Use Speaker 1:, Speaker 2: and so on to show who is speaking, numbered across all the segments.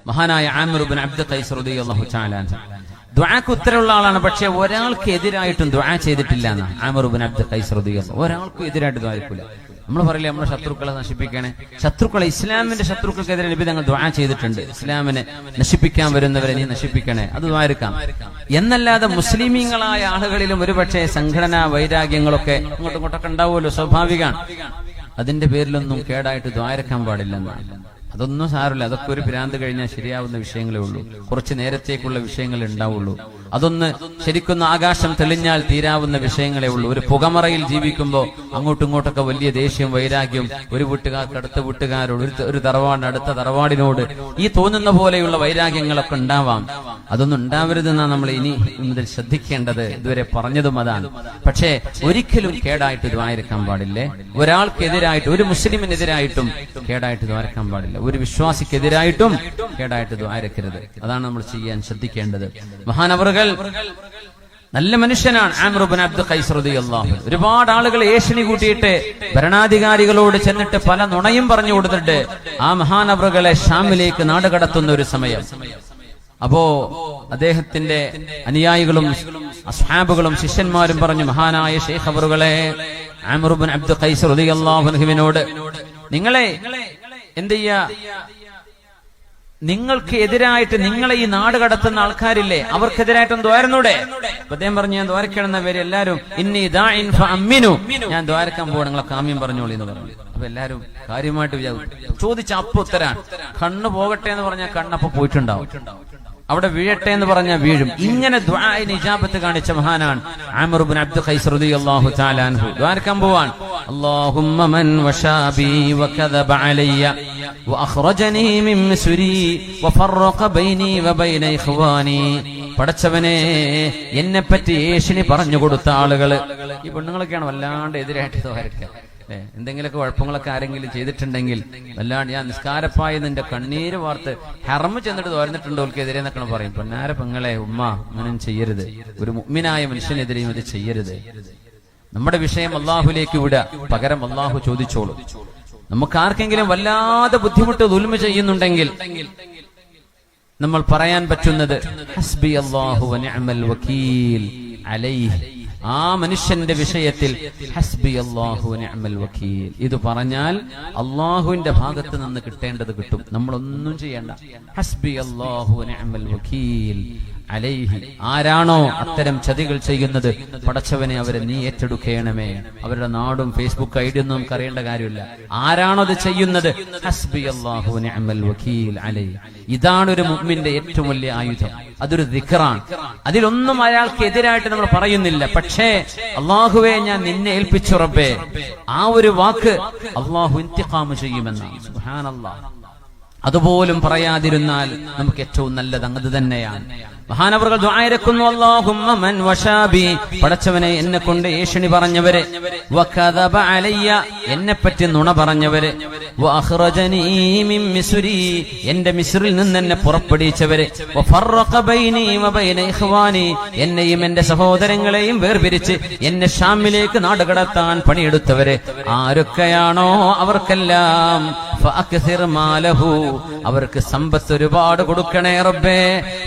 Speaker 1: മഹാനായ ആമിർ ഇബ്നു അബ്ദ് ഖൈസ് റളിയല്ലാഹു തആല അൻഹു ദുആക്ക് ഉത്തരമുള്ള ആളാണ്. പക്ഷെ ഒരാൾക്ക് എതിരായിട്ടും ദുആ ചെയ്തിട്ടില്ല എന്നാ ആമിർ ഇബ്നു അബ്ദ് ഖൈസ് റളിയല്ലാഹു. ഒരാൾക്കും എതിരായിട്ട് ദുആ ചെയ്തിട്ടില്ല. നമ്മൾ പറയില്ലേ നമ്മുടെ ശത്രുക്കളെ നശിപ്പിക്കണേ, ശത്രുക്കളെ ഇസ്ലാമിന്റെ ശത്രുക്കൾക്കെതിരെ നബി തങ്ങൾ ദുആ ചെയ്തിട്ടുണ്ട്. ഇസ്ലാമിനെ നശിപ്പിക്കാൻ വരുന്നവരെ നീ നശിപ്പിക്കണേ, അത് ദുആ എടുക്കാം എന്നല്ലാതെ മുസ്ലിമീങ്ങളായ ആളുകളിലും ഒരുപക്ഷെ സംഘടനാ വൈരാഗ്യങ്ങളൊക്കെ ഇങ്ങോട്ടും ഇങ്ങോട്ടൊക്കെ ഉണ്ടാവുമല്ലോ, സ്വാഭാവികമാണ്. അതിന്റെ പേരിലൊന്നും കേടായിട്ട് ദുആ എടുക്കാൻ പാടില്ലെന്നാണ്. അതൊന്നും സാരമില്ല, അതൊക്കെ ഒരു ഭ്രാന്ത് കഴിഞ്ഞാൽ ശരിയാവുന്ന വിഷയങ്ങളേ ഉള്ളൂ. കുറച്ച് നേരത്തേക്കുള്ള വിഷയങ്ങൾ ഉണ്ടാവുള്ളൂ. അതൊന്ന് ശരിക്കും ആകാശം തെളിഞ്ഞാൽ തീരാവുന്ന വിഷയങ്ങളേ ഉള്ളൂ. ഒരു പുകമറയിൽ ജീവിക്കുമ്പോൾ അങ്ങോട്ടും ഇങ്ങോട്ടൊക്കെ വലിയ ദേഷ്യവും വൈരാഗ്യവും, ഒരു വീട്ടുകാർക്ക് അടുത്ത വീട്ടുകാരോട്, ഒരു തറവാടിന് അടുത്ത തറവാടിനോട് ഈ തോന്നുന്ന പോലെയുള്ള വൈരാഗ്യങ്ങളൊക്കെ ഉണ്ടാവാം. അതൊന്നും ഉണ്ടാവരുതെന്നാണ് നമ്മൾ ഇനി മുതൽ ശ്രദ്ധിക്കേണ്ടത്. ഇതുവരെ പറഞ്ഞതും അതാണ്. പക്ഷേ ഒരിക്കലും കേടായിട്ട് ദ്വാരക്കാൻ പാടില്ലേ. ഒരാൾക്കെതിരായിട്ട്, ഒരു മുസ്ലിമിനെതിരായിട്ടും കേടായിട്ട് ദ്വാരക്കാൻ പാടില്ല. ഒരു വിശ്വാസിക്കെതിരായിട്ടും കേടായിട്ട് ദ്വാരക്കരുത്. അതാണ് നമ്മൾ ചെയ്യാൻ ശ്രദ്ധിക്കേണ്ടത്. മഹാനവറുകൾ നല്ല മനുഷ്യനാണ് ആമിർ ഇബ്നു അബ്ദ് ഖൈസ് റളിയല്ലാഹു അൻഹു. ഒരുപാട് ആളുകൾ ഏഷണി കൂട്ടിയിട്ട് ഭരണാധികാരികളോട് ചെന്നിട്ട് പല നുണയും പറഞ്ഞു കൊടുത്തിട്ട് ആ മഹാനവറുകളെ ഷാമിലേക്ക് നാടുകടത്തുന്ന ഒരു സമയം. അപ്പോ അദ്ദേഹത്തിന്റെ അനുയായികളും അസ്ഹാബുകളും ശിഷ്യന്മാരും പറഞ്ഞു, മഹാനായ ശൈഖ് അവറുകളെ, ആമിർ ഇബ്നു അബ്ദ് ഖൈസ് റളിയല്ലാഹു അൻഹുവിനോട് നിങ്ങളെ എന്ത് ചെയ്യാ, നിങ്ങൾക്ക് എതിരായിട്ട് നിങ്ങളെ ഈ നാട് കടത്തുന്ന ആൾക്കാരില്ലേ, അവർക്കെതിരായിട്ടൊന്ന് ദ്വാരന്നൂടെ? അദ്ദേഹം പറഞ്ഞു, ഞാൻ ദ്വാരക്കണമെന്ന പേര് എല്ലാവരും ഇന്നി ദാഇൻ ഫഅമ്മിനു, ഞാൻ ദ്വാരക്കാൻ പോവാ, നിങ്ങളൊക്കെ ആമീൻ പറഞ്ഞോളി എന്ന് പറഞ്ഞു. അപ്പൊ എല്ലാരും കാര്യമായിട്ട് ചോദിച്ച അപ്പൊ ഉത്തരാണ്. കണ്ണ് പോകട്ടെ എന്ന് പറഞ്ഞാൽ കണ്ണപ്പൊ പോയിട്ടുണ്ടാവും, അവിടെ വീഴട്ടെ എന്ന് പറഞ്ഞാൽ വീഴും. ഇങ്ങനെ ദുആഇന് ഇജാബത്ത് കാണിച്ച മഹാനാണ് ആമിർ ഇബ്നു അബ്ദ് ഖൈസ് റളിയല്ലാഹു തആല അൻഹു. ദ്വാരക്കാൻ പോവാൻ, അല്ലാഹുമ്മ മൻ വശാബി വകദബ അലയ്യ വഅഖ്റജനി മിൻ മിസ്രി വഫറഖ ബൈനി വബൈന ഇഖ്വാനി. പടച്ചവനെ, എന്നെ പറ്റി ഏഷണി പറഞ്ഞു കൊടുത്ത ആളുകള്, ഈ പെണ്ണുങ്ങളൊക്കെയാണ് വല്ലാണ്ട് എതിരായിട്ട് ദ്വാരക്കുക. എന്തെങ്കിലുമൊക്കെ കുഴപ്പങ്ങളൊക്കെ ആരെങ്കിലും ചെയ്തിട്ടുണ്ടെങ്കിൽ വല്ലാണ്ട്, ഞാൻ നിസ്കാരപ്പായി നിന്റെ കണ്ണീര് വാർത്ത് ഹറമ് ചെന്നിട്ട് തോർന്നിട്ടുണ്ട് ഓൽക്കെതിരെ എന്നൊക്കെ പറയും. പൊന്നാര പെങ്ങളെ, ഉമ്മ അങ്ങനെ ചെയ്യരുത്. ഒരു മുഅ്മിനായ മനുഷ്യനെതിരെയും ഇത് ചെയ്യരുത്. നമ്മുടെ വിഷയം അള്ളാഹുലേക്ക് വിടുക, പകരം അള്ളാഹു ചോദിച്ചോളൂ. നമുക്ക് ആർക്കെങ്കിലും വല്ലാതെ ബുദ്ധിമുട്ട് ദുൽമ ചെയ്യുന്നുണ്ടെങ്കിൽ നമ്മൾ പറയാൻ പറ്റുന്നത് ഹസ്ബി അല്ലാഹു വനിഅമൽ വകീൽ അലൈഹി. ആ മനുഷ്യന്റെ വിഷയത്തിൽ ഹസ്ബി അല്ലാഹു വനിഅമൽ വകീൽ ഇത് പറഞ്ഞാൽ അള്ളാഹുവിന്റെ ഭാഗത്ത് നിന്ന് കിട്ടേണ്ടത് കിട്ടും. നമ്മളൊന്നും ചെയ്യേണ്ട. ഹസ്ബി അല്ലാഹു വനിഅമൽ വകീൽ അലൈഹി. ആരാണോ അത്തരം ചതികൾ ചെയ്യുന്നത്, പടച്ചവനെ അവരെ നീ ഏറ്റെടുക്കണമേ. അവരുടെ നാടും ഫേസ്ബുക്ക് ഐഡി ഒന്നും നമുക്ക് അറിയേണ്ട കാര്യമില്ല. ആരാണോ അത് ചെയ്യുന്നത്, ഹസ്ബി അല്ലാഹു വനിഅമൽ വകീൽ അലൈഹി. ഇതാണ് ഒരു മുഅ്മിന്റെ ഏറ്റവും വലിയ ആയുധം. അതൊരു ദിക്റാണ്. അതിലൊന്നും അയാൾക്ക് എതിരായിട്ട് നമ്മൾ പറയുന്നില്ല. പക്ഷേ അല്ലാഹുവേ, ഞാൻ നിന്നെ ഏൽപ്പിച്ചു റബ്ബേ, ആ ഒരു വാക്ക് അല്ലാഹു ഇന്തിഖാം ചെയ്യുമെന്നാണ്. സുബ്ഹാനല്ലാഹ്. അതുപോലും പറയാതിരുന്നാൽ നമുക്ക് ഏറ്റവും നല്ലത് അത് തന്നെയാണ്. മഹാനവറുകൾ ദുആയിരക്കുന്നു, അല്ലാഹുമ്മ മൻ വശാബി, പടച്ചവനെ എന്നെ കൊണ്ട് ഏഷണി പറഞ്ഞവരെ, വകദബ അലയ്യ, എന്നെ പറ്റി നുണ പറഞ്ഞവരെ, വഅഖ്റജനി മിൻ മിസ്രി, എന്റെ മിസ്രിൽ നിന്ന് എന്നെ പുറപ്പെടുവിച്ചവരെ, വഫറഖ ബൈനി വബൈന ഇഖ്വാനി, എന്നെയും എന്റെ സഹോദരങ്ങളെയും വേർപിരിച്ച് എന്നെ ഷാമിലേക്ക് നാടുകടത്താൻ പണിയെടുത്തവരെ ആരൊക്കെയാണോ അവർക്കെല്ലാം ഫഅക്സിർ മാലഹു, അവർക്ക് സമ്പത്ത് ഒരുപാട് കൊടുക്കണേ റബ്ബേ.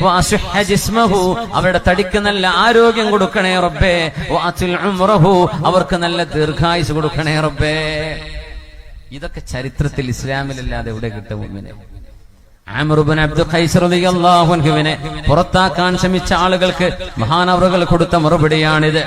Speaker 1: വഅസ്ഹ ജിസ്മഹു, അവരുടെ തടിക്ക് നല്ല ആരോഗ്യം കൊടുക്കണേ റബ്ബേ. വഅതിൽ ഉംറഹു, അവർക്ക് നല്ല ദീർഘായുസ് കൊടുക്കണേ റബ്ബേ. ഇതൊക്കെ ചരിത്രത്തിൽ ഇസ്ലാമിലല്ലാതെ എവിടെ കിട്ടും മുഅ്മിനെ? ആമിർ ഇബ്നു അബ്ദ് ഖൈസ് റളിയല്ലാഹു അൻഹുവിനെ പുറത്താക്കാൻ ശ്രമിച്ച ആളുകൾക്ക് മഹാനവറുകൾ കൊടുത്ത മറുപടിയാണിത്.